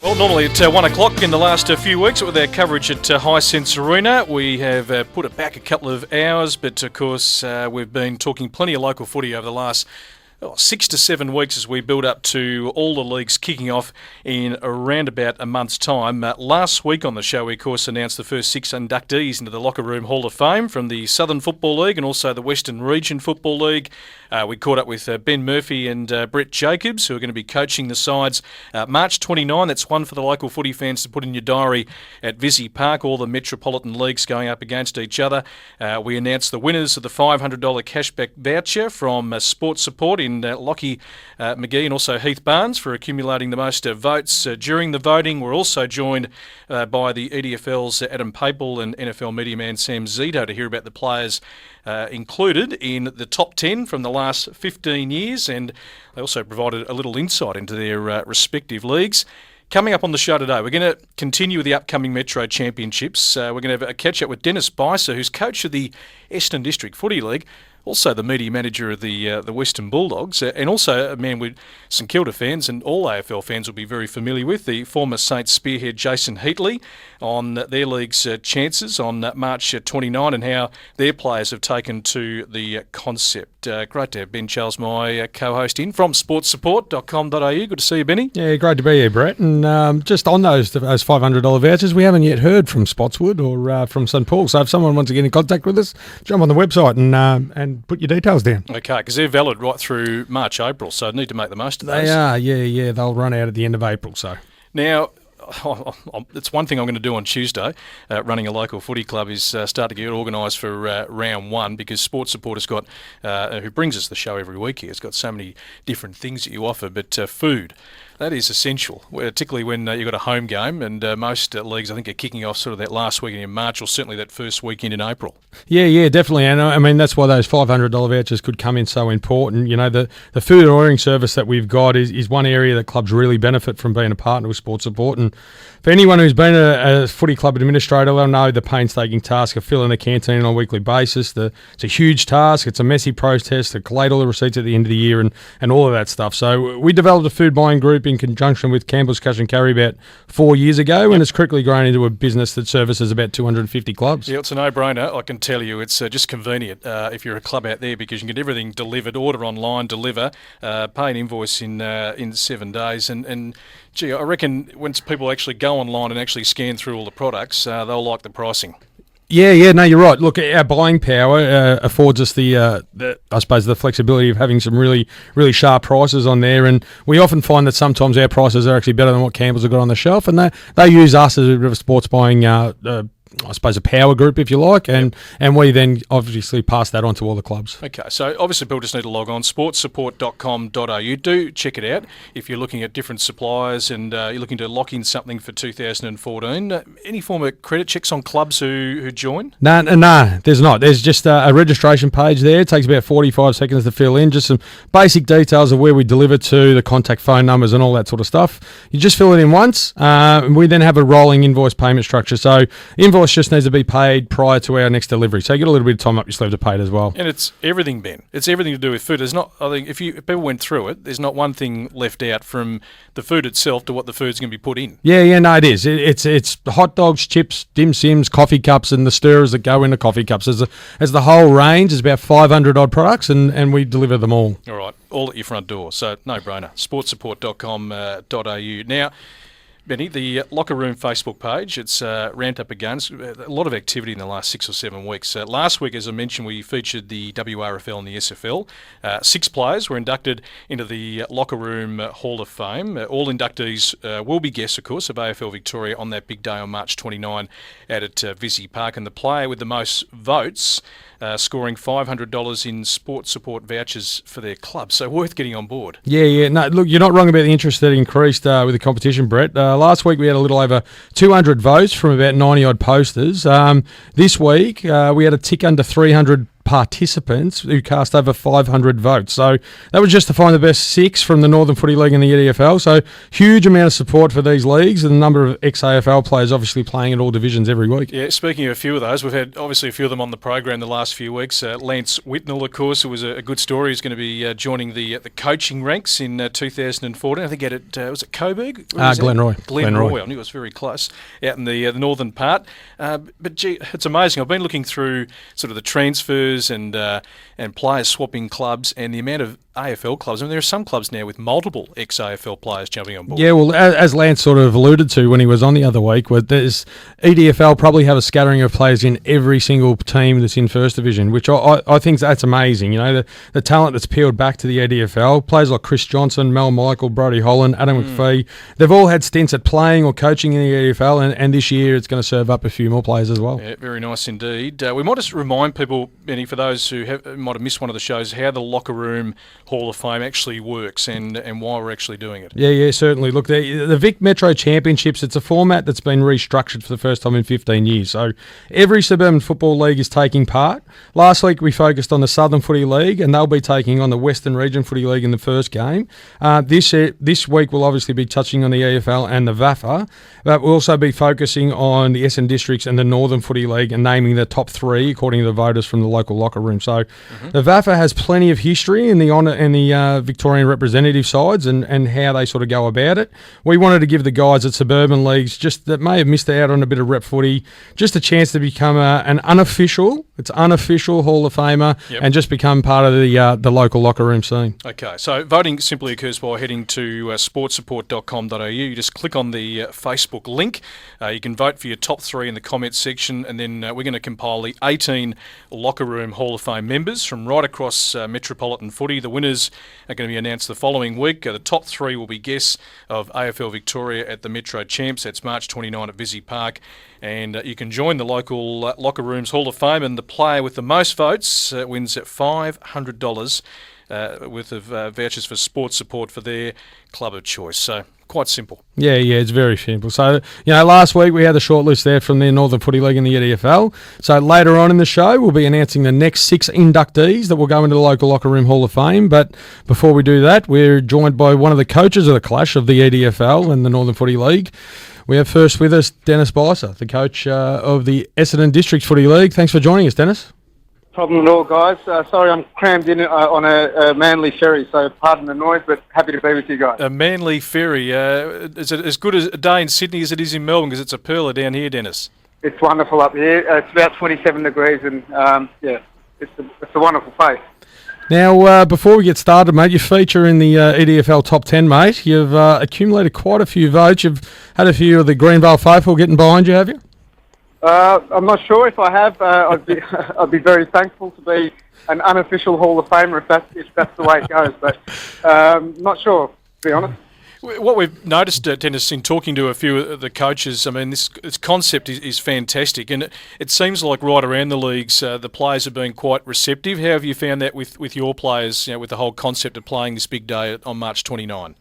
Well, normally at 1 o'clock in the last few weeks with our coverage at Hisense Arena, we have put it back a couple of hours, but of course we've been talking plenty of local footy over the last 6 to 7 weeks as we build up to all the leagues kicking off in around about a month's time. Last week on the show, we of course announced the first 6 inductees into the Locker Room Hall of Fame from the Southern Football League and also the Western Region Football League. We caught up with Ben Murphy and Brett Jacobs, who are going to be coaching the sides March 29. That's one for the local footy fans to put in your diary at Visy Park. All the metropolitan leagues going up against each other. We announced the winners of the $500 cashback voucher from Sports Support in Lockie McGee and also Heath Barnes for accumulating the most votes during the voting. We're also joined by the EDFL's Adam Papel and NFL media man Sam Zito to hear about the players included in the top 10 from the last 15 years, and they also provided a little insight into their respective leagues. Coming up on the show today, we're going to continue with the upcoming Metro Championships. We're going to have a catch-up with Dennis Bicer, who's coach of the Eston District Footy League, also the media manager of the Western Bulldogs, and also a man with St Kilda fans and all AFL fans will be very familiar with, the former Saints spearhead Jason Heatley, on their league's chances on March 29 and how their players have taken to the concept. Great to have Ben Charles, my co-host, in from sportsupport.com.au. Good to see you, Benny. Yeah, great to be here, Brett. And just on those $500 vouchers, we haven't yet heard from Spotswood or from St Paul. So if someone wants to get in contact with us, jump on the website and put your details down. Okay, because they're valid right through March, April, so I need to make the most of those. They are, yeah. They'll run out at the end of April. So now, it's one thing I'm going to do on Tuesday, running a local footy club, is start to get organised for round one, because Sports Support has got, who brings us the show every week here, has got so many different things that you offer, but food, that is essential, particularly when you've got a home game, and most leagues I think are kicking off sort of that last weekend in March or certainly that first weekend in April. Yeah, definitely. And I mean, that's why those $500 vouchers could come in so important. You know, the food ordering service that we've got is one area that clubs really benefit from being a partner with Sports Support. And for anyone who's been a footy club administrator, they'll know the painstaking task of filling the canteen on a weekly basis. It's a huge task. It's a messy process to collate all the receipts at the end of the year and all of that stuff. So we developed a food buying group in conjunction with Campbell's Cash and Carry about 4 years ago, and it's quickly grown into a business that services about 250 clubs. Yeah, it's a no-brainer. I can tell you it's just convenient if you're a club out there, because you can get everything delivered, order online, deliver, pay an invoice in 7 days, and gee, I reckon once people actually go online and actually scan through all the products, they'll like the pricing. Yeah, no, you're right. Look, our buying power affords us the I suppose the flexibility of having some really, really sharp prices on there, and we often find that sometimes our prices are actually better than what Campbell's have got on the shelf, and they use us as a bit of a sports buying I suppose a power group, if you like, and we then obviously pass that on to all the clubs. Okay, so obviously people just need to log on, sportsupport.com.au. Do check it out if you're looking at different suppliers and you're looking to lock in something for 2014. Any form of credit checks on clubs who join? No, there's not. There's just a registration page there. It takes about 45 seconds to fill in, just some basic details of where we deliver to, the contact phone numbers and all that sort of stuff. You just fill it in once, and we then have a rolling invoice payment structure. So invoice just needs to be paid prior to our next delivery. So you get a little bit of time up your sleeve to pay it as well. And it's everything, Ben. It's everything to do with food. There's not, I think, if people went through it, there's not one thing left out from the food itself to what the food's going to be put in. Yeah, no, it is. It's hot dogs, chips, dim sims, coffee cups, and the stirrers that go into coffee cups. As the whole range is about 500 odd products, and we deliver them all. All right, all at your front door. So no brainer. Sportsupport.com.au. Now, Benny, the Locker Room Facebook page, it's ramped up again. It's a lot of activity in the last 6 or 7 weeks. Last week, as I mentioned, we featured the WRFL and the SFL. 6 players were inducted into the Locker Room Hall of Fame. All inductees will be guests, of course, of AFL Victoria on that big day on March 29 out at Visy Park. And the player with the most votes scoring $500 in Sports Support vouchers for their club. So worth getting on board. Yeah. No, look, you're not wrong about the interest that increased with the competition, Brett. Last week we had a little over 200 votes from about 90 odd posters. This week we had a tick under 300 participants who cast over 500 votes. So that was just to find the best 6 from the Northern Footy League and the EDFL. So huge amount of support for these leagues, and a number of ex-AFL players obviously playing at all divisions every week. Yeah, speaking of a few of those, we've had obviously a few of them on the program the last few weeks. Lance Whitnell, of course, who was a good story. He's going to be joining the coaching ranks in 2014. I think was it Coburg? Glenroy. I knew it was very close out in the northern part. But gee, it's amazing. I've been looking through sort of the transfers and players swapping clubs and the amount of AFL clubs. I mean, there are some clubs now with multiple ex-AFL players jumping on board. Yeah, well, as Lance sort of alluded to when he was on the other week, there's EDFL probably have a scattering of players in every single team that's in First Division, which I think that's amazing. You know, the talent that's peeled back to the EDFL, players like Chris Johnson, Mel Michael, Brodie Holland, Adam McPhee, they've all had stints at playing or coaching in the EDFL, and this year it's going to serve up a few more players as well. Yeah, very nice indeed. We might just remind people, Benny, for those who might have missed one of the shows, how the Locker Room Hall of Fame actually works and why we're actually doing it. Yeah, certainly. Look, the Vic Metro Championships, it's a format that's been restructured for the first time in 15 years. So every suburban football league is taking part. Last week we focused on the Southern Footy League, and they'll be taking on the Western Region Footy League in the first game. This week we'll obviously be touching on the EFL and the VAFA, but we'll also be focusing on the Essendon Districts and the Northern Footy League and naming the top 3 according to the voters from the local locker room. So the VAFA has plenty of history in the honour and the Victorian representative sides and how they sort of go about it. We wanted to give the guys at suburban leagues just that may have missed out on a bit of rep footy just a chance to become an unofficial Hall of Famer and just become part of the local locker room scene. Okay, so voting simply occurs by heading to sportsupport.com.au. You just click on the Facebook link. You can vote for your top 3 in the comments section, and then we're going to compile the 18 Locker Room Hall of Fame members from right across metropolitan footy. The winners are going to be announced the following week. The top 3 will be guests of AFL Victoria at the Metro Champs. That's March 29 at Visy Park. And you can join the local Locker Rooms Hall of Fame, and the player with the most votes wins $500 worth of vouchers for sports support for their club of choice. So quite simple. Yeah, it's very simple. So, last week we had the shortlist there from the Northern Footy League and the EDFL. So later on in the show, we'll be announcing the next 6 inductees that will go into the local Locker Room Hall of Fame. But before we do that, we're joined by one of the coaches of the clash of the EDFL and the Northern Footy League. We have first with us Dennis Bicer, the coach of the Essendon Districts Footy League. Thanks for joining us, Dennis. Problem at all, guys. Sorry, I'm crammed in on a Manly ferry, so pardon the noise, but happy to be with you guys. A Manly ferry. Is it as good a day in Sydney as it is in Melbourne? Because it's a perler down here, Dennis. It's wonderful up here. It's about 27 degrees, and it's a wonderful place. Now, before we get started, mate, you feature in the EDFL Top 10, mate. You've accumulated quite a few votes. You've had a few of the Greenvale faithful getting behind you, have you? I'm not sure if I have. I'd be very thankful to be an unofficial Hall of Famer if that's the way it goes. But not sure, to be honest. What we've noticed, Dennis, in talking to a few of the coaches, I mean, this concept is fantastic, and it seems like right around the leagues, the players have been quite receptive. How have you found that with your players, with the whole concept of playing this big day on March 29?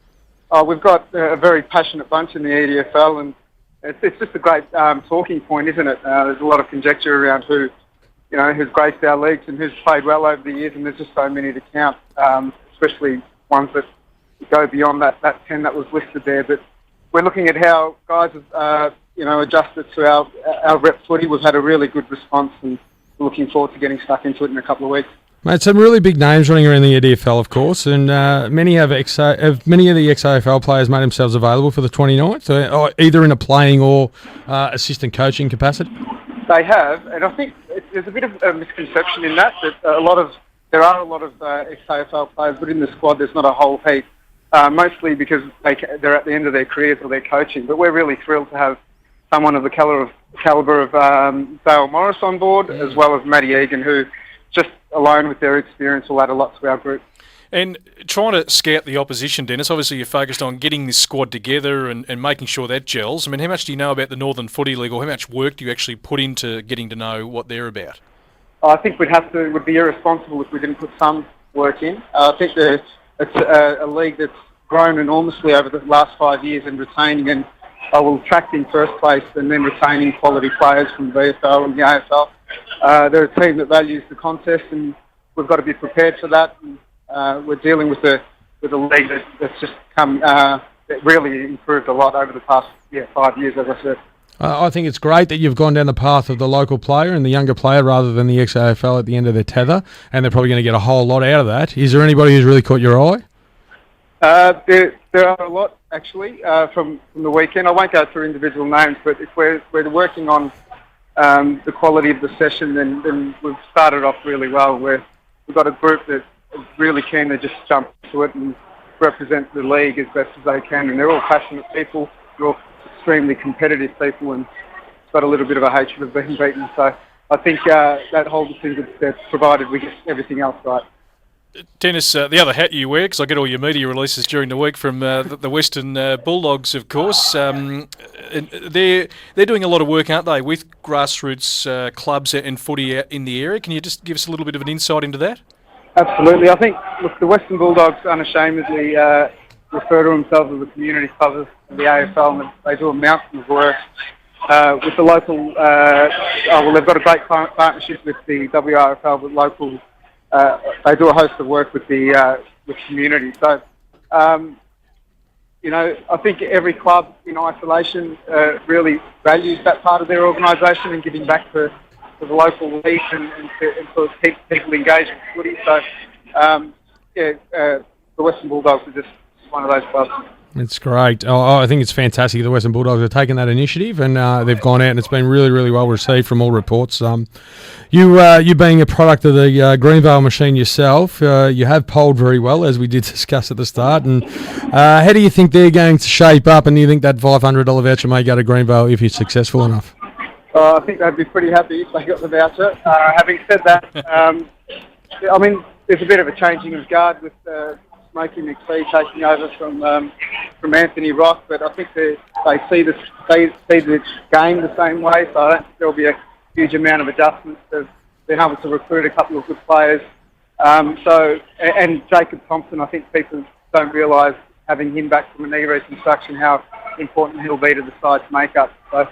We've got a very passionate bunch in the EDFL, and it's just a great talking point, isn't it? There's a lot of conjecture around who's graced our leagues and who's played well over the years, and there's just so many to count, especially ones that go beyond that 10 that was listed there. But we're looking at how guys have adjusted to our rep footy. We've had a really good response, and we're looking forward to getting stuck into it in a couple of weeks. Mate, some really big names running around the EDFL, of course, and many of the ex-AFL players made themselves available for the 29th, so either in a playing or assistant coaching capacity. They have, and I think there's a bit of a misconception in that there are a lot of ex-AFL players, but in the squad there's not a whole heap. Mostly because they're at the end of their careers or they're coaching. But we're really thrilled to have someone of the calibre of Dale Morris on board, as well as Matty Egan, who just alone with their experience will add a lot to our group. And trying to scout the opposition, Dennis, obviously you're focused on getting this squad together and making sure that gels. I mean, how much do you know about the Northern Footy League, or how much work do you actually put into getting to know what they're about? I think it would be irresponsible if we didn't put some work in. I think it's a league that's grown enormously over the last 5 years and retaining attracting first place and then retaining quality players from the VFL and the AFL. they're a team that values the contest, and we've got to be prepared for that. And, we're dealing with a league that's just come that really improved a lot over the past 5 years, as I said. I think it's great that you've gone down the path of the local player and the younger player rather than the ex-AFL at the end of their tether, and they're probably going to get a whole lot out of that. Is there anybody who's really caught your eye? There are a lot, actually, from the weekend. I won't go through individual names, but if we're working on the quality of the session, then we've started off really well. We've got a group that is really keen to just jump to it and represent the league as best as they can, and they're all passionate people. They're all extremely competitive people, and it's got a little bit of a hatred of being beaten. So I think that holds us in good stead, provided we get everything else right. Dennis, the other hat you wear, because I get all your media releases during the week from the Western Bulldogs, of course. And they're doing a lot of work, aren't they, with grassroots clubs and footy in the area? Can you just give us a little bit of an insight into that? Absolutely. I think, look, the Western Bulldogs unashamedly refer to themselves as the community clubs of the AFL, and they do a mountain of work with the local. They've got a great partnership with the WRFL, with local. They do a host of work with the community. So, I think every club in isolation really values that part of their organisation and giving back to the local league and sort of keep people engaged with footy. So, the Western Bulldogs are just one of those clubs. It's great. I think it's fantastic. The Western Bulldogs have taken that initiative, and they've gone out, and it's been really, really well received from all reports. You being a product of the Greenvale machine yourself, you have polled very well, as we did discuss at the start. And how do you think they're going to shape up? And do you think that $500 voucher may go to Greenvale if you're successful enough? I think they'd be pretty happy if they got the voucher. Having said that, there's a bit of a changing of guard with Smokey McPhee taking over from Anthony Rock, but I think they see the game the same way, so I don't think there'll be a huge amount of adjustments. They've been able to recruit a couple of good players. And Jacob Thompson, I think people don't realise, having him back from a knee reconstruction, how important he'll be to the side's makeup. So,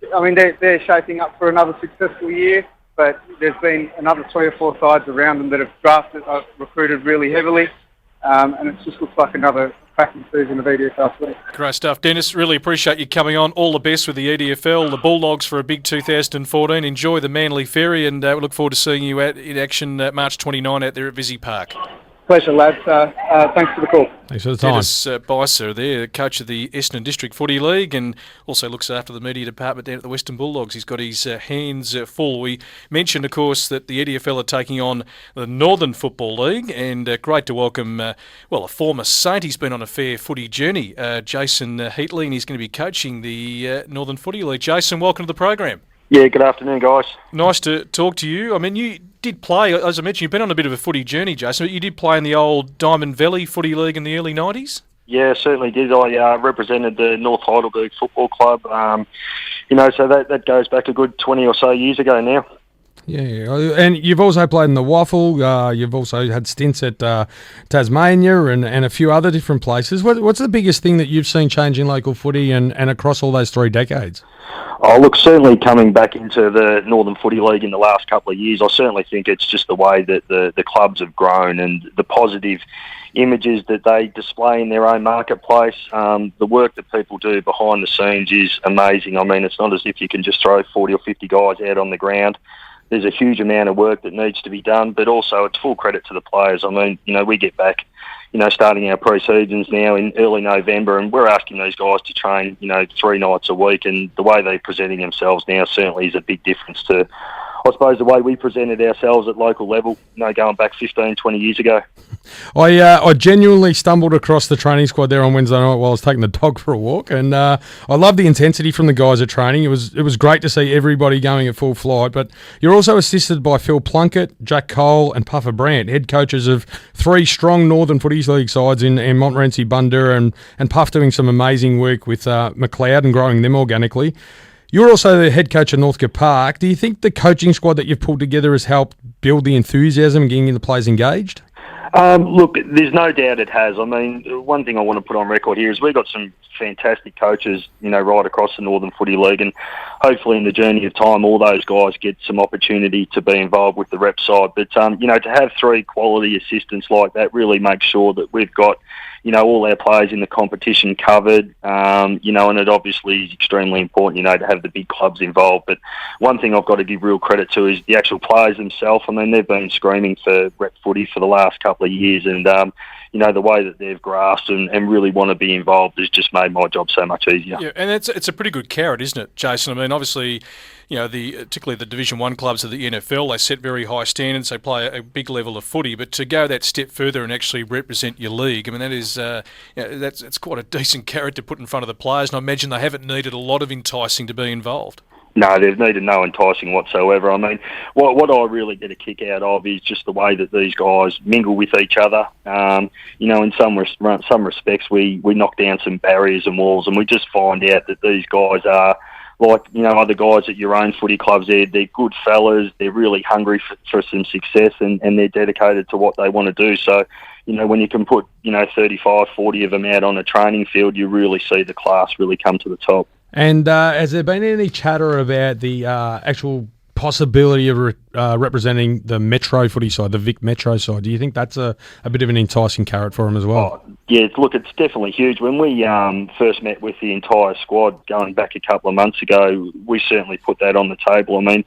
they're shaping up for another successful year, but there's been another 3 or 4 sides around them that have recruited really heavily, and it just looks like another cracking season of EDFL footy. Great stuff, Dennis. Really appreciate you coming on. All the best with the EDFL, the Bulldogs for a big 2014. Enjoy the Manly Ferry, and we look forward to seeing you in action March 29 out there at Visy Park. Pleasure, lads. Thanks for the call. Thanks for the time. Dennis Bicer there, coach of the Essendon District Footy League, and also looks after the media department down at the Western Bulldogs. He's got his hands full. We mentioned, of course, that the EDFL are taking on the Northern Football League, and great to welcome, a former Saint. He's been on a fair footy journey, Jason Heatley, and he's going to be coaching the Northern Footy League. Jason, welcome to the program. Yeah, good afternoon, guys. Nice to talk to you. I mean, you did play, as I mentioned, you've been on a bit of a footy journey, Jason, but you did play in the old Diamond Valley Footy League in the early 90s? Yeah, certainly did. I represented the North Heidelberg Football Club, so that goes back a good 20 or so years ago now. Yeah, and you've also played in the Waffle. You've also had stints at Tasmania and a few other different places. What's the biggest thing that you've seen change in local footy and across all those 3 decades? Oh, look, certainly coming back into the Northern Footy League in the last couple of years, I certainly think it's just the way that the clubs have grown and the positive images that they display in their own marketplace. The work that people do behind the scenes is amazing. I mean, it's not as if you can just throw 40 or 50 guys out on the ground. There's a huge amount of work that needs to be done, but also it's full credit to the players. I mean, we get back, starting our pre-seasons now in early November, and we're asking these guys to train, 3 nights a week, and the way they're presenting themselves now certainly is a big difference to, I suppose, the way we presented ourselves at local level, going back 15, 20 years ago. I genuinely stumbled across the training squad there on Wednesday night while I was taking the dog for a walk, and I love the intensity from the guys at training. It was great to see everybody going at full flight, but you're also assisted by Phil Plunkett, Jack Cole and Puffer Brandt, head coaches of 3 strong Northern Footy League sides in Montmorency, Bundoora, and Puff doing some amazing work with McLeod and growing them organically. You're also the head coach of Northcote Park. Do you think the coaching squad that you've pulled together has helped build the enthusiasm and getting the players engaged? Look, there's no doubt it has. I mean, one thing I want to put on record here is we've got some fantastic coaches, right across the Northern Footy League, and hopefully in the journey of time, all those guys get some opportunity to be involved with the rep side. But, to have 3 quality assistants like that really makes sure that we've got, all our players in the competition covered, and it obviously is extremely important, to have the big clubs involved. But one thing I've got to give real credit to is the actual players themselves. I mean, they've been screaming for rep footy for the last couple of years, and, the way that they've grasped and really want to be involved has just made my job so much easier. Yeah, and it's a pretty good carrot, isn't it, Jason? I mean, obviously, particularly the Division 1 clubs of the NFL, they set very high standards, they play a big level of footy, but to go that step further and actually represent your league, I mean, that is, that's quite a decent carrot to put in front of the players, and I imagine they haven't needed a lot of enticing to be involved. No, they've needed no enticing whatsoever. I mean, what I really get a kick out of is just the way that these guys mingle with each other. In some respects, we knock down some barriers and walls, and we just find out that these guys are like, other guys at your own footy clubs. They're good fellas. They're really hungry for some success, and they're dedicated to what they want to do. So, when you can put, 35, 40 of them out on a training field, you really see the class really come to the top. And has there been any chatter about the actual possibility of representing the Metro footy side, the Vic Metro side? Do you think that's a bit of an enticing carrot for them as well? Oh, yeah, look, it's definitely huge. When we first met with the entire squad going back a couple of months ago, we certainly put that on the table. I mean,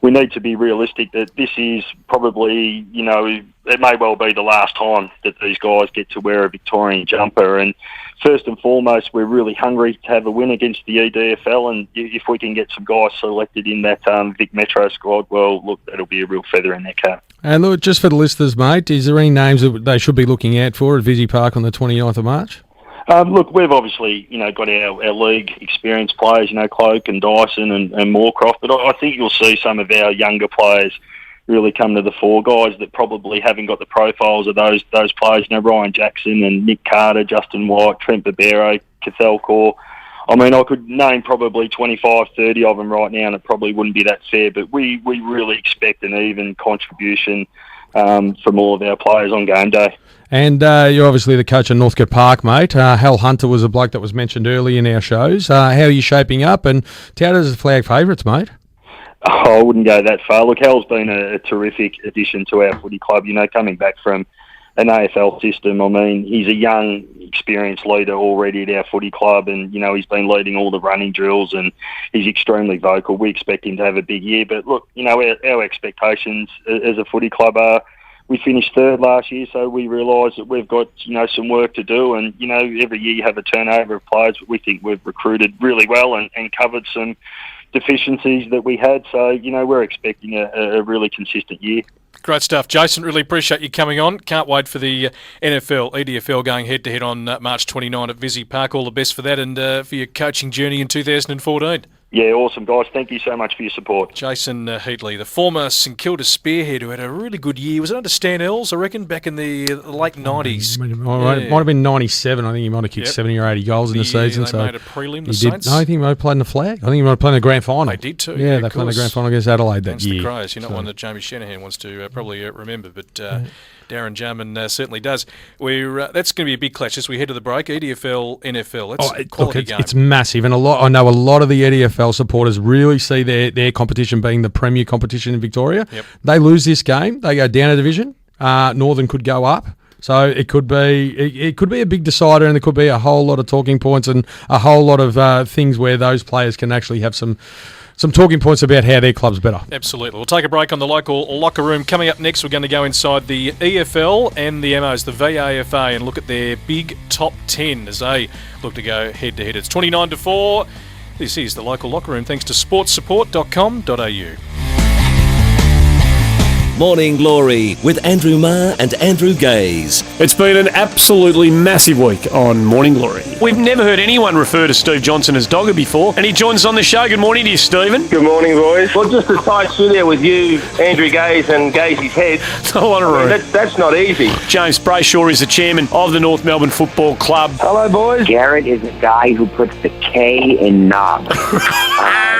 we need to be realistic that this is probably, it may well be the last time that these guys get to wear a Victorian jumper. And first and foremost, we're really hungry to have a win against the EDFL. And if we can get some guys selected in that Vic Metro squad, well, look, that'll be a real feather in their cap. And look, just for the listeners, mate, is there any names that they should be looking out for at Visy Park on the 29th of March? Look, we've obviously, got our league experienced players, Cloak and Dyson and Moorcroft, but I think you'll see some of our younger players really come to the fore, guys that probably haven't got the profiles of those players, Ryan Jackson and Nick Carter, Justin White, Trent Barbero, Cathelcore. I mean, I could name probably 25, 30 of them right now, and it probably wouldn't be that fair, but we really expect an even contribution from all of our players on game day. And you're obviously the coach of Northcote Park, mate. Hal Hunter was a bloke that was mentioned early in our shows. How are you shaping up, and touted as flag favourites, mate? Oh, I wouldn't go that far. Look, Hal's been a terrific addition to our footy club, coming back from an AFL system. I mean, he's a young, experienced leader already at our footy club, and, he's been leading all the running drills, and he's extremely vocal. We expect him to have a big year. But, look, our expectations as a footy club are, we finished third last year, so we realise that we've got, some work to do. And, every year you have a turnover of players, but we think we've recruited really well and covered some deficiencies that we had. So, we're expecting a really consistent year. Great stuff, Jason. Really appreciate you coming on. Can't wait for the NFL, EDFL going head-to-head on March 29 at Visy Park. All the best for that and for your coaching journey in 2014. Yeah, awesome, guys. Thank you so much for your support. Jason Heatley, the former St Kilda spearhead who had a really good year. Was it under Stan Earls, I reckon, back in the late 90s? Might have been 97. I think he might have kicked 70 or 80 goals in the season. They made a prelim, the Saints. Saints. No, I think he might have played in the flag. I think he might have played in the grand final. They did too. Yeah, they played in the grand final against Adelaide that year. The Crows. You're not one that Jamie Shanahan wants to probably remember, but Darren Jarman certainly does. That's going to be a big clash as we head to the break. EDFL, NFL. That's a quality game. It's massive, and I know a lot of the EDFL supporters really see their competition being the premier competition in Victoria. Yep. They lose this game, they go down a division. Northern could go up. So it could be a big decider, and there could be a whole lot of talking points and a whole lot of things where those players can actually have some talking points about how their club's better. Absolutely. We'll take a break on the local locker room. Coming up next, we're going to go inside the EFL and the MOs, the VAFA, and look at their big top 10 as they look to go head-to-head. It's 29-4. This is the local locker room, thanks to sportsupport.com.au. Morning Glory with Andrew Marr and Andrew Gaze. It's been an absolutely massive week on Morning Glory. We've never heard anyone refer to Steve Johnson as Dogger before, and he joins us on the show. Good morning to you, Stephen. Good morning, boys. Well, just a tight studio with you, Andrew Gaze and Gaze's head. A lot of room. That's not easy. James Brayshaw is the chairman of the North Melbourne Football Club. Hello, boys. Garrett is a guy who puts the K in knob.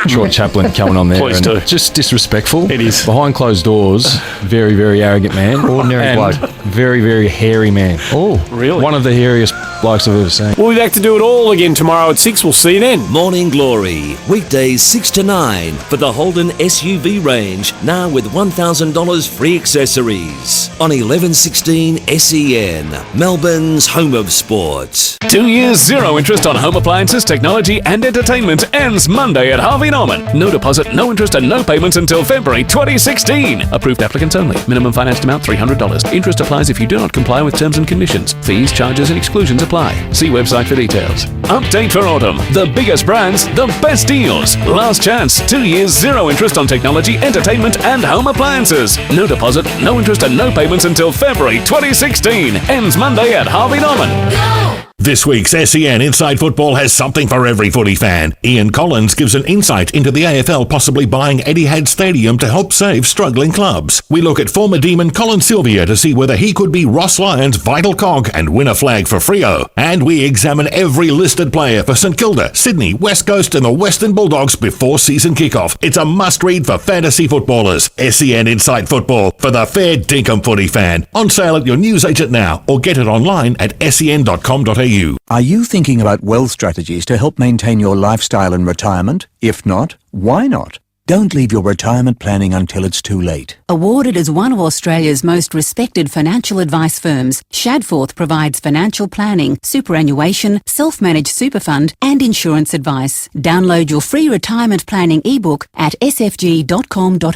Sean Chaplin coming on there. Please do. Just disrespectful. It is. Behind closed doors, very, very arrogant man. Ordinary and bloke. Very, very hairy man. Oh, Really? One of the hairiest blokes I've ever seen. We'll be back to do it all again tomorrow at 6. We'll see you then. Morning Glory, weekdays 6 to 9 for the Holden SUV range, now with $1,000 free accessories. On 1116 SEN, Melbourne's home of sport. 2 years, zero interest on home appliances, technology and entertainment ends Monday at Harvey Norman. No deposit, no interest and no payments until February 2016. Approved applicants only. Minimum financed amount $300. Interest applies if you do not comply with terms and conditions. Fees, charges and exclusions apply. See website for details. Update for autumn. The biggest brands, the best deals. Last chance. 2 years, zero interest on technology, entertainment and home appliances. No deposit, no interest and no payments until February 2016. Ends Monday at Harvey Norman. This week's SEN Inside Football has something for every footy fan. Ian Collins gives an insight into the AFL possibly buying Etihad Stadium to help save struggling clubs. We look at former Demon Colin Sylvia to see whether he could be Ross Lyon's vital cog and win a flag for Freo. And we examine every listed player for St Kilda, Sydney, West Coast and the Western Bulldogs before season kickoff. It's a must-read for fantasy footballers. SEN Inside Football for the fair dinkum footy fan. On sale at your newsagent now or get it online at sen.com.au. Are you thinking about wealth strategies to help maintain your lifestyle in retirement? If not, why not? Don't leave your retirement planning until it's too late. Awarded as one of Australia's most respected financial advice firms, Shadforth provides financial planning, superannuation, self-managed super fund and insurance advice. Download your free retirement planning ebook at sfg.com.au.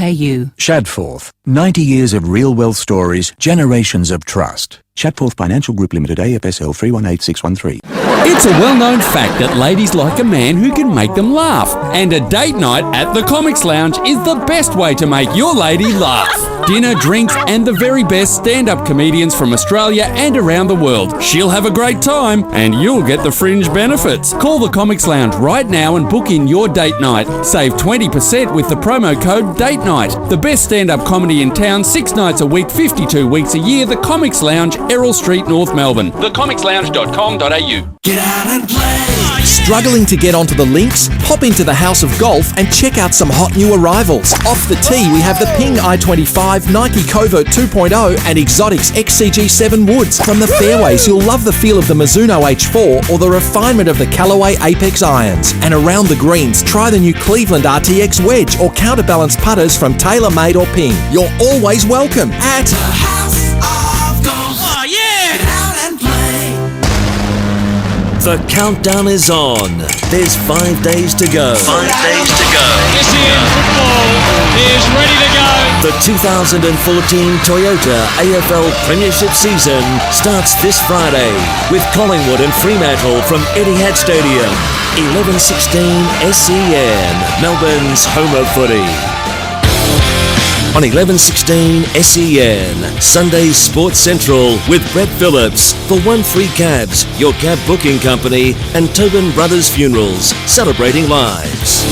Shadforth. 90 years of real wealth stories, generations of trust. Shadforth Financial Group Limited, AFSL 318613. It's a well-known fact that ladies like a man who can make them laugh. And a date night at the Comics Lounge is the best way to make your lady laugh. Dinner, drinks, and the very best stand-up comedians from Australia and around the world. She'll have a great time, and you'll get the fringe benefits. Call the Comics Lounge right now and book in your date night. Save 20% with the promo code DATE NIGHT. The best stand-up comedy in town, 6 nights a week, 52 weeks a year. The Comics Lounge, Errol Street, North Melbourne. thecomicslounge.com.au. Get out and play. Struggling to get onto the links? Pop into the House of Golf and check out some hot new arrivals. Off the tee, we have the Ping i25, Nike Covert 2.0 and Exotics XCG7 Woods. From the fairways, you'll love the feel of the Mizuno H4 or the refinement of the Callaway Apex irons. And around the greens, try the new Cleveland RTX Wedge or counterbalance putters from TaylorMade or Ping. You're always welcome at the House of Golf. Oh, yeah! Get out and play. The countdown is on. There's 5 days to go. 5 days to go. SEN Football is ready to go. The 2014 Toyota AFL Premiership season starts this Friday with Collingwood and Fremantle from Etihad Stadium. 1116 SEN, Melbourne's home of footy. On 1116 SEN, Sunday Sports Central with Brett Phillips for 1 free cabs, your cab booking company, and Tobin Brothers Funerals, celebrating lives.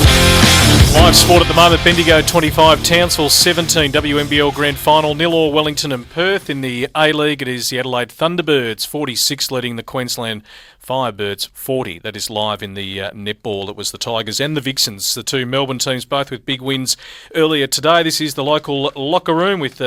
Live sport at the moment, Bendigo 25, Townsville 17, WNBL Grand Final, 0-0 Wellington and Perth. In the A-League, it is the Adelaide Thunderbirds, 46, leading the Queensland Firebirds, 40. That is live in the netball. It was the Tigers and the Vixens, the two Melbourne teams, both with big wins earlier today. This is the local locker room with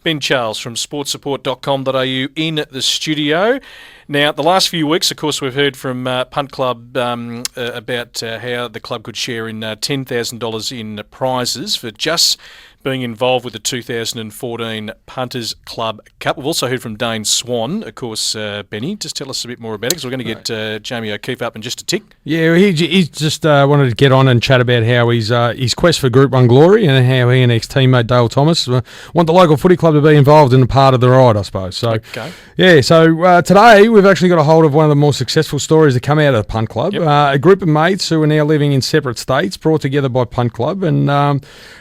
Ben Charles from sportsupport.com.au in the studio. Now, the last few weeks, of course, we've heard from Punt Club about how the club could share in $10,000 in prizes for just being involved with the 2014 Punters Club Cup. We've also heard from Dane Swan, of course, Benny. Just tell us a bit more about it, because we're going to get Jamie O'Keefe up in just a tick. Yeah, he just wanted to get on and chat about how his quest for Group 1 glory and how he and ex-teammate Dale Thomas want the local footy club to be involved in a part of the ride, I suppose. So, okay. Yeah, so today we've actually got a hold of one of the more successful stories that come out of the Punt Club. Yep. A group of mates who are now living in separate states, brought together by Punt Club, and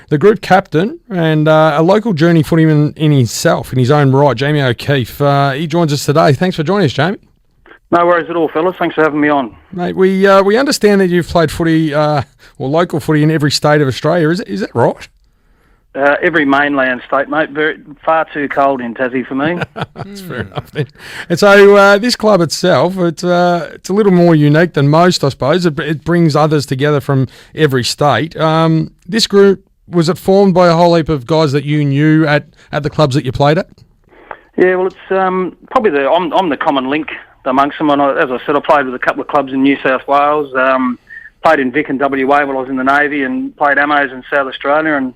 the group captain and a local journey footyman in himself, in his own right, Jamie O'Keefe. He joins us today. Thanks for joining us, Jamie. No worries at all, fellas. Thanks for having me on. Mate, we understand that you've played footy, or local footy, in every state of Australia. Is that right? Every mainland state, mate. Far too cold in Tassie for me. That's fair enough then. And so this club itself, it's a little more unique than most, I suppose. It brings others together from every state. This group was it formed by a whole heap of guys that you knew at the clubs that you played at? Yeah, well, it's probably I'm the common link amongst them. And as I said, I played with a couple of clubs in New South Wales, played in Vic and WA while I was in the Navy, and played Amos in South Australia. And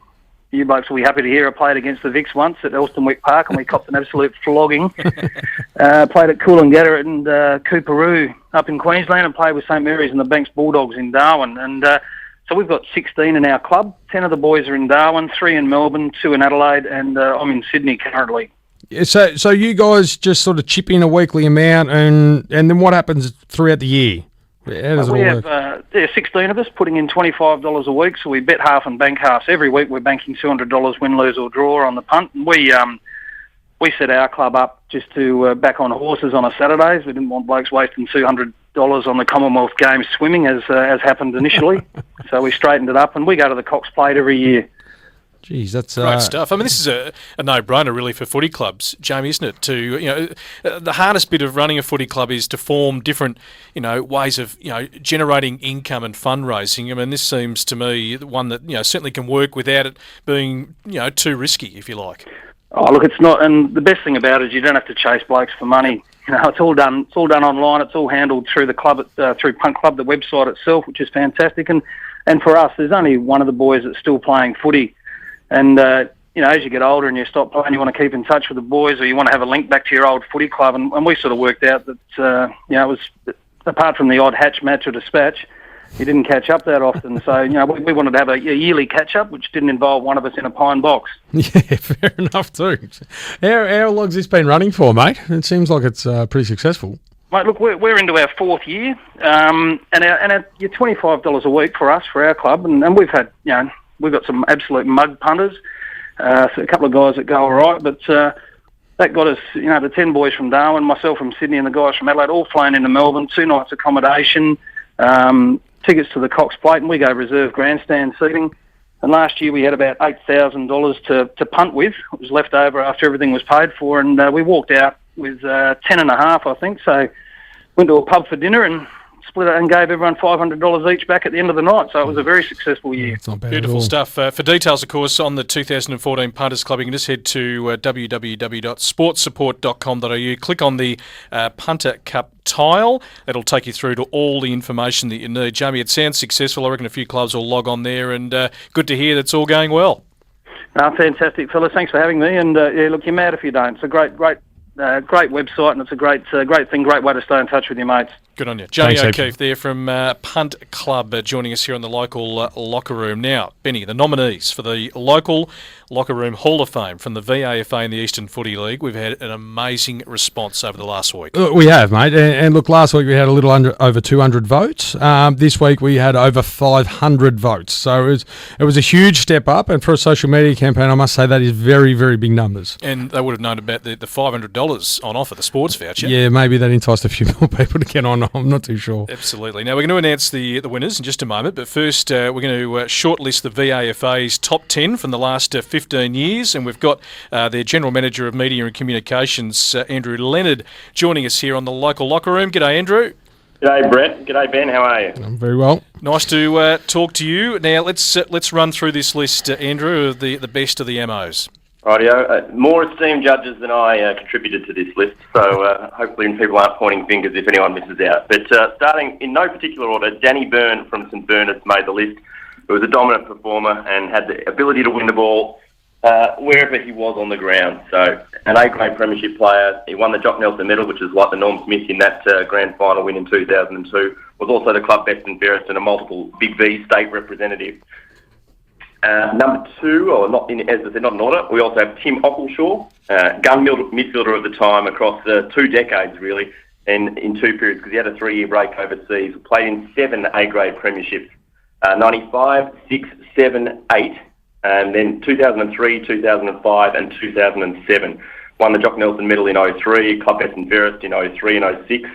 you blokes will be happy to hear I played against the Vics once at Elstonwick Park, and we copped an absolute flogging. Played at Coolangatta and Cooperoo up in Queensland, and played with St Mary's and the Banks Bulldogs in Darwin. And so we've got 16 in our club. 10 of the boys are in Darwin, 3 in Melbourne, 2 in Adelaide, and I'm in Sydney currently. Yeah, so you guys just sort of chip in a weekly amount, and then what happens throughout the year? How does it all work? We have 16 of us putting in $25 a week, so we bet half and bank half. So every week we're banking $200 win, lose or draw on the punt. And we set our club up just to back on horses on a Saturdays. We didn't want blokes wasting $200 on the Commonwealth Games swimming as happened initially. So we straightened it up, and we go to the Cox Plate every year. Geez, that's great stuff. I mean, this is a no-brainer really for footy clubs, Jamie, isn't it? The hardest bit of running a footy club is to form different, ways of, generating income and fundraising. I mean, this seems to me one that certainly can work without it being, too risky, if you like. Oh, look, it's not, and the best thing about it is you don't have to chase blokes for money. It's all done. It's all done online. It's all handled through the club, through Punt Club, the website itself, which is fantastic. And for us, there's only one of the boys that's still playing footy. And, as you get older and you stop playing, you want to keep in touch with the boys, or you want to have a link back to your old footy club. And we sort of worked out that, it was, apart from the odd hatch match or dispatch, you didn't catch up that often. So, we wanted to have a yearly catch-up, which didn't involve one of us in a pine box. Yeah, fair enough too. How long's this been running for, mate? It seems like it's pretty successful. Mate, look, we're into our 4th year, and you're $25 a week for us, for our club, and we've had, we've got some absolute mug punters, so a couple of guys that go all right, but that got us, the 10 boys from Darwin, myself from Sydney and the guys from Adelaide, all flown into Melbourne, 2 nights accommodation, tickets to the Cox Plate, and we go reserve grandstand seating. And last year we had about $8,000 to punt with. It was left over after everything was paid for, and we walked out with 10.5, I think. So went to a pub for dinner and split it and gave everyone $500 each back at the end of the night. So it was a very successful year. It's not bad. Beautiful stuff. For details, of course, on the 2014 Punters Club, you can just head to www.sportsupport.com.au. Click on the Punter Cup tile. That'll take you through to all the information that you need. Jamie, it sounds successful. I reckon a few clubs will log on there, and good to hear that's all going well. Fantastic, fellas. Thanks for having me. And look, you're mad if you don't. It's a great website, and it's a great thing, great way to stay in touch with your mates. Good on you. Jamie O'Keefe there from Punt Club joining us here on the local locker room. Now, Benny, the nominees for the local locker room Hall of Fame from the VAFA and the Eastern Footy League. We've had an amazing response over the last week. We have, mate. And look, last week we had a little over 200 votes. This week we had over 500 votes. So it was a huge step up. And for a social media campaign, I must say that is very, very big numbers. And they would have known about the $500 on offer, the sports voucher. Yeah, maybe that enticed a few more people to get on. I'm not too sure. Absolutely. Now, we're going to announce the winners in just a moment, but first we're going to shortlist the VAFA's top 10 from the last 15 years, and we've got their General Manager of Media and Communications, Andrew Leonard, joining us here on the local locker room. G'day, Andrew. G'day, Brett. G'day, Ben. How are you? I'm very well. Nice to talk to you. Now, let's run through this list, Andrew, of the best of the MOs. Rightio. More esteemed judges than I contributed to this list, so hopefully people aren't pointing fingers if anyone misses out. But starting in no particular order, Danny Byrne from St Bernard's made the list. He was a dominant performer and had the ability to win the ball wherever he was on the ground. So an A-grade premiership player. He won the Jock Nelson Medal, which is like the Norm Smith in that grand final win in 2002. Was also the club best and fairest and a multiple Big V state representative. Number 2, or not in, as I said, not in order, we also have Tim Ockleshaw, gun midfielder of the time across 2 decades, really, and in 2 periods, because he had a 3-year break overseas. Played in 7 A-grade premierships, 95, 6, 7, 8, and then 2003, 2005, and 2007. Won the Jock Nelson Medal in 03, club best and fairest in 03 and 06.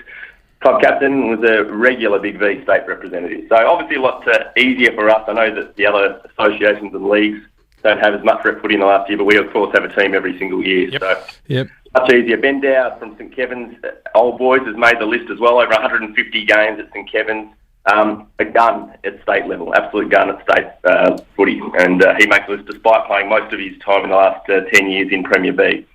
Club captain, was a regular Big V state representative. So obviously a lot easier for us. I know that the other associations and leagues don't have as much rep footy in the last year, but we of course have a team every single year. Yep. So yep. Much easier. Ben Dowd from St Kevin's Old Boys has made the list as well. Over 150 games at St Kevin's. A gun at state level, absolute gun at state footy, and he makes the list despite playing most of his time in the last 10 years in Premier B.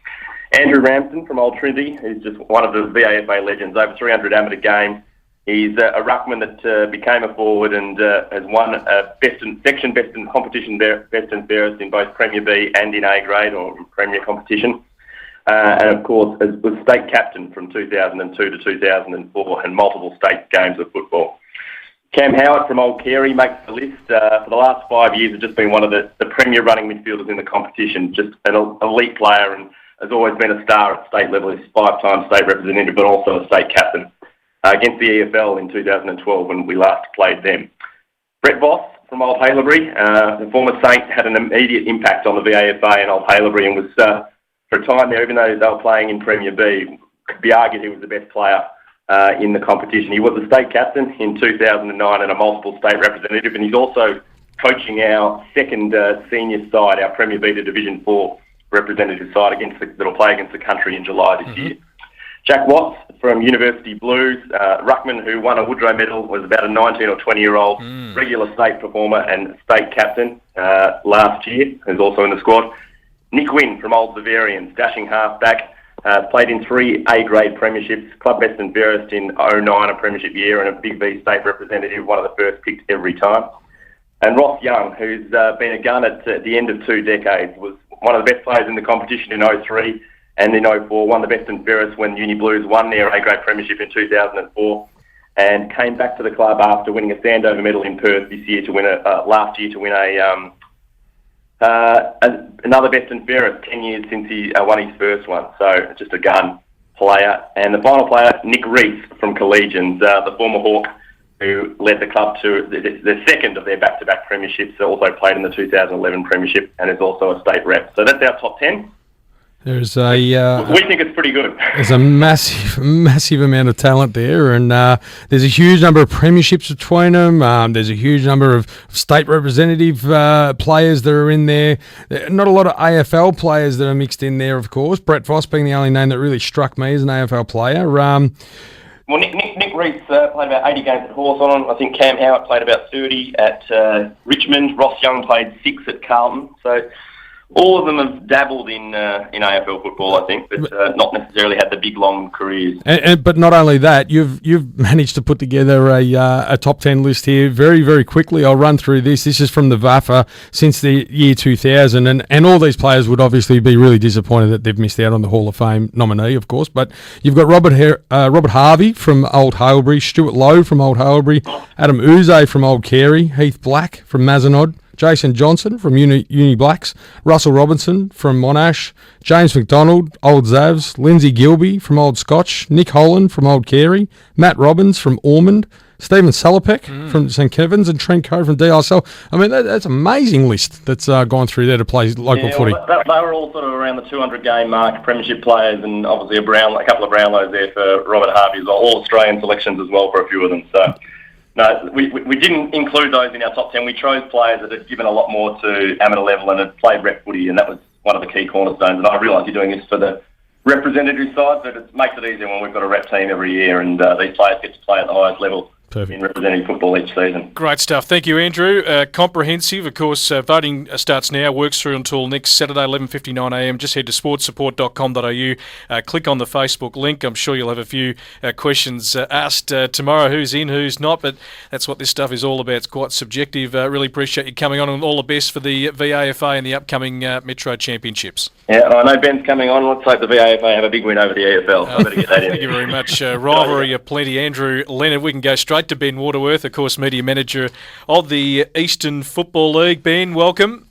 Andrew Ramsden from Old Trinity, who's just one of the VAFA legends, over 300 amateur games. He's a ruckman that became a forward and has won section best in competition, best and fairest in both Premier B and in A grade or Premier competition. And of course, was state captain from 2002 to 2004 and multiple state games of football. Cam Howard from Old Carey makes the list. For the last 5 years, has just been one of the premier running midfielders in the competition, just an elite player and has always been a star at state level. He's 5-time state representative, but also a state captain against the EFL in 2012 when we last played them. Brett Voss from Old Haileybury, the former Saint, had an immediate impact on the VAFA and Old Haileybury and was, for a time there, even though they were playing in Premier B, could be argued he was the best player in the competition. He was a state captain in 2009 and a multiple state representative, and he's also coaching our second senior side, our Premier B to Division 4 representative side that'll play against the country in July this year. Jack Watts from University Blues, ruckman who won a Woodrow medal, was about a 19 or 20-year-old regular state performer and state captain last year, who's also in the squad. Nick Wynn from Old Bavarians, dashing halfback, played in 3 A-grade premierships, club best and fairest in 09, a premiership year, and a Big V state representative, one of the first picked every time. And Ross Young, who's been a gun at the end of 2 decades, was one of the best players in the competition in 03 and in 04, won the best and fairest when Uni Blues won their A-grade premiership in 2004, and came back to the club after winning a Sandover medal in Perth this year to win last year to win another best and fairest 10 years since he won his first one. So just a gun player. And the final player, Nick Reese from Collegians, the former Hawk, who led the club to the second of their back-to-back premierships, also played in the 2011 premiership and is also a state rep. So that's our top 10. There's we think it's pretty good. There's a massive amount of talent there, and there's a huge number of premierships between them. There's a huge number of state representative players that are in there. Not a lot of AFL players that are mixed in there, of course. Brett Voss being the only name that really struck me as an AFL player. Well, Nick Reese played about 80 games at Hawthorn. I think Cam Howard played about 30 at Richmond. Ross Young played 6 at Carlton. So all of them have dabbled in AFL football, I think, but not necessarily had the big, long careers. But not only that, you've managed to put together a top 10 list here very, very quickly. I'll run through this. This is from the VAFA since the year 2000, and all these players would obviously be really disappointed that they've missed out on the Hall of Fame nominee, of course. But you've got Robert Harvey from Old Haileybury, Stuart Lowe from Old Haileybury, Adam Uze from Old Carey, Heath Black from Mazenod, Jason Johnson from Uni Blacks, Russell Robinson from Monash, James McDonald, Old Zavs, Lindsay Gilby from Old Scotch, Nick Holland from Old Carey, Matt Robbins from Ormond, Stephen Salopek from St Kevin's, and Trent Coe from DISL. I mean, that's an amazing list that's gone through there to play local footy. They were all sort of around the 200-game mark, premiership players, and obviously a couple of Brownlows there for Robert Harvey as well, all Australian selections as well for a few of them. So no, we didn't include those in our top 10. We chose players that had given a lot more to amateur level and had played rep footy, and that was one of the key cornerstones. And I realise you're doing this for the representative side, but it makes it easier when we've got a rep team every year and these players get to play at the highest level. Perfect. In representing football each season. Great stuff. Thank you, Andrew. Comprehensive. Of course, voting starts now, works through until next Saturday, 11:59am. Just head to sportsupport.com.au. Click on the Facebook link. I'm sure you'll have a few questions asked tomorrow, who's in, who's not, but that's what this stuff is all about. It's quite subjective. Really appreciate you coming on, and all the best for the VAFA and the upcoming Metro Championships. Yeah, I know Ben's coming on. Let's hope the VAFA have a big win over the EFL. I better get that in. Thank you very much. Rivalry aplenty. Andrew Leonard. We can go straight to Ben Waterworth, of course, media manager of the Eastern Football League. Ben, welcome.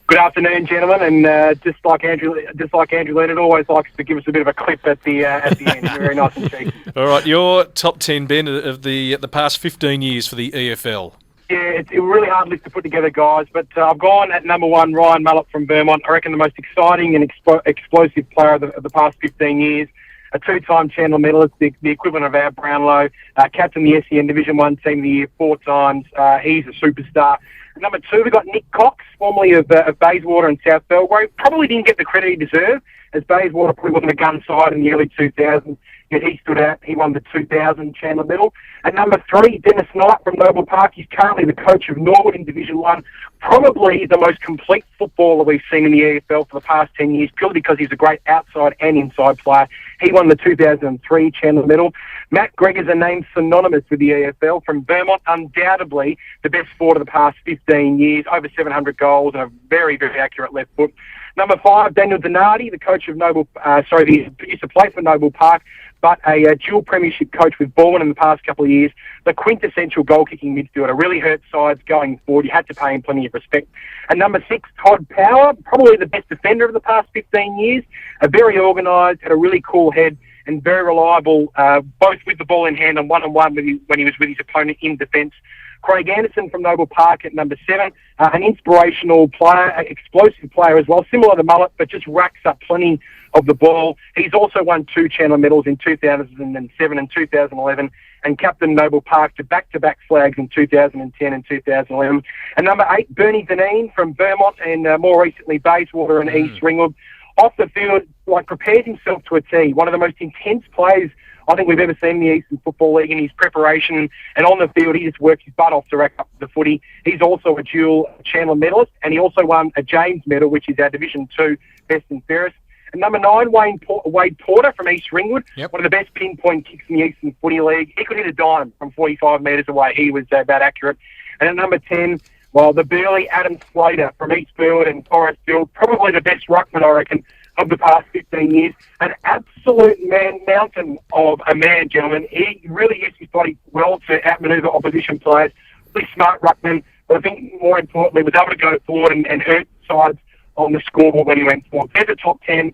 Good afternoon, gentlemen. And just like Andrew Leonard always likes to give us a bit of a clip at the end. Very nice and cheeky. All right, your top 10, Ben, of the past 15 years for the EFL. Yeah, it's a really hard list to put together, guys, but I've gone at number 1, Ryan Mullett from Vermont. I reckon the most exciting and explosive player of the past 15 years. A 2-time Chandler medalist, the equivalent of our Brownlow, captain the SEN Division 1 team of the year 4 times. He's a superstar. Number 2, we've got Nick Cox, formerly of Bayswater and South Belgrave. Probably didn't get the credit he deserved, as Bayswater probably wasn't a gun side in the early 2000s. yet he stood out. He won the 2000 Chandler Medal. At number 3, Dennis Knight from Noble Park. He's currently the coach of Norwood in Division 1. Probably the most complete footballer we've seen in the EFL for the past 10 years, purely because he's a great outside and inside player. He won the 2003 Chandler Medal. Matt Gregor's a name synonymous with the EFL from Vermont, undoubtedly the best forward of the past 15 years, over 700 goals and a very, very accurate left foot. Number 5, Daniel Donati, the coach of he used to play for Noble Park, but a dual premiership coach with Bournemouth in the past couple of years. The quintessential goal-kicking midfielder, really hurt sides going forward. You had to pay him plenty of respect. And number 6, Todd Power, probably the best defender of the past 15 years. Very organised, had a really cool head, and very reliable, both with the ball in hand and one-on-one when he was with his opponent in defence. Craig Anderson from Noble Park at number 7, an inspirational player, explosive player as well, similar to Mullet, but just racks up plenty of the ball. He's also won 2 Chandler medals in 2007 and 2011, and captained Noble Park to back-to-back flags in 2010 and 2011. And number 8, Bernie Deneen from Vermont and more recently Bayswater and East Ringwood. Off the field, prepares himself to a T. One of the most intense players I think we've ever seen in the Eastern Football League in his preparation, and on the field he just works his butt off to rack up the footy. He's also a dual Chandler medalist, and he also won a James medal, which is our Division 2 best and fairest. And number 9, Wade Porter from East Ringwood, one of the best pinpoint kicks in the Eastern Footy League. He could hit a dime from 45 metres away. He was that accurate. And at number 10, the burly Adam Slater from East Burwood and Forest Field, probably the best ruckman, I reckon, of the past 15 years. An absolute mountain of a man, gentlemen. He really used his body well to outmanoeuvre opposition players. Really smart ruckman, but I think more importantly was able to go forward and hurt sides on the scoreboard when he went forward. They're the top 10.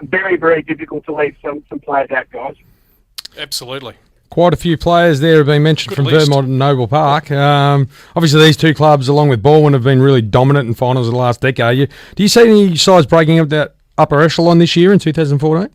Very, very difficult to leave some players out, guys. Absolutely. Quite a few players there have been mentioned from Vermont and Noble Park. Obviously, these two clubs, along with Baldwin, have been really dominant in finals of the last decade. Do you see any sides breaking up that upper echelon this year in 2014?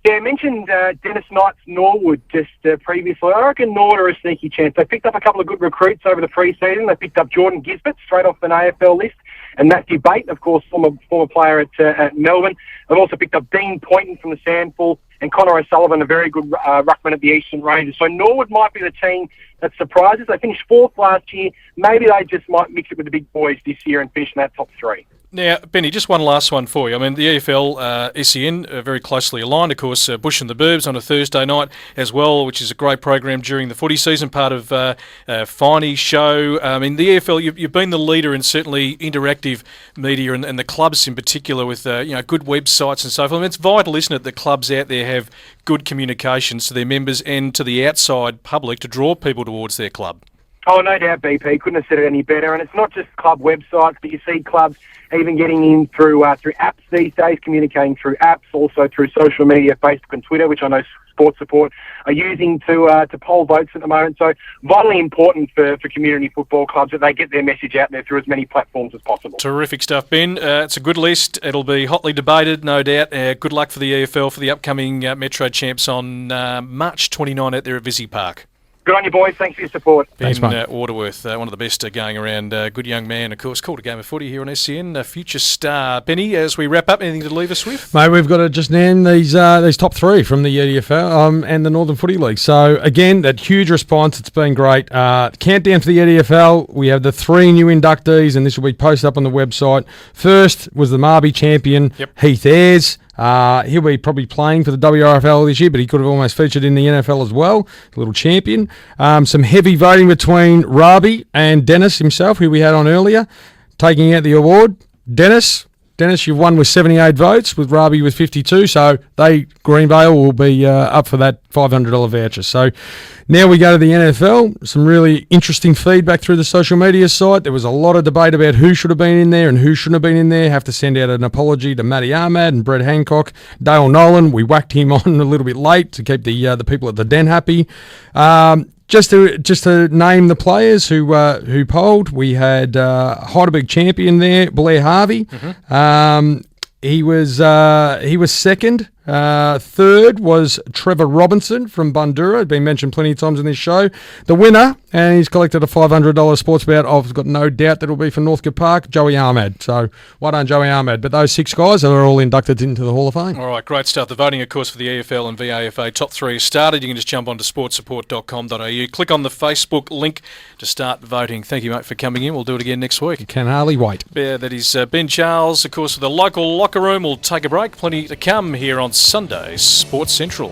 Yeah, I mentioned Dennis Knight's Norwood just previously. I reckon Norwood are a sneaky chance. They picked up a couple of good recruits over the pre-season. They picked up Jordan Gisbert straight off an AFL list, and Matthew Baton, of course, former player at Melbourne. They've also picked up Dean Poynton from the Sandful and Connor O'Sullivan, a very good ruckman at the Eastern Rangers. So Norwood might be the team that surprises. They finished 4th last year. Maybe they just might mix it with the big boys this year and finish in that top 3. Now, Benny, just one last one for you. I mean, the EFL, SEN, are very closely aligned. Of course, Bush and the Burbs on a Thursday night as well, which is a great program during the footy season, part of Finey's show. I mean, the EFL, you've been the leader in certainly interactive media and the clubs in particular with good websites and so forth. I mean, it's vital, isn't it, that clubs out there have good communications to their members and to the outside public to draw people towards their club. Oh, no doubt, BP. Couldn't have said it any better. And it's not just club websites, but you see clubs even getting in through apps these days, communicating through apps, also through social media, Facebook and Twitter, which I know Sports Support are using to poll votes at the moment. So vitally important for community football clubs that they get their message out there through as many platforms as possible. Terrific stuff, Ben. It's a good list. It'll be hotly debated, no doubt. Good luck for the EFL for the upcoming Metro Champs on March 29 out there at Visy Park. Good on you, boys. Thanks for your support. Ben Waterworth, one of the best going around. Good young man, of course. Called a game of footy here on SCN. Future star. Benny, as we wrap up, anything to leave us with? Mate, we've got to just name these top 3 from the EDFL and the Northern Footy League. So, again, that huge response. It's been great. Countdown to the EDFL. We have the 3 new inductees, and this will be posted up on the website. First was the Marby champion, Heath Ayres. He'll be probably playing for the WRFL this year, but he could have almost featured in the NFL as well. A little champion. Some heavy voting between Rabi and Dennis himself, who we had on earlier, taking out the award. Dennis, you've won with 78 votes, with Rabi with 52, so Greenvale will be up for that $500 voucher. So now we go to the NFL. Some really interesting feedback through the social media site. There was a lot of debate about who should have been in there and who shouldn't have been in there. Have to send out an apology to Matty Ahmad and Brett Hancock. Dale Nolan, we whacked him on a little bit late to keep the people at the Den happy. Just to name the players who polled, we had Heidelberg champion there, Blair Harvey. Mm-hmm. He was second. Third was Trevor Robinson from Bundura, been mentioned plenty of times in this show. The winner, and he's collected a $500 sports bet. I've got no doubt that it'll be for Northcote Park, Joey Ahmed. So well done, Joey Ahmed. But those 6 guys are all inducted into the Hall of Fame. All right, great stuff. The voting, of course, for the EFL and VAFA top 3 has started. You can just jump onto sportsupport.com.au. Click on the Facebook link to start voting. Thank you, mate, for coming in. We'll do it again next week. You can hardly wait. Yeah, that is Ben Charles, of course, for the local locker room. We'll take a break. Plenty to come here on Sunday, Sports Central.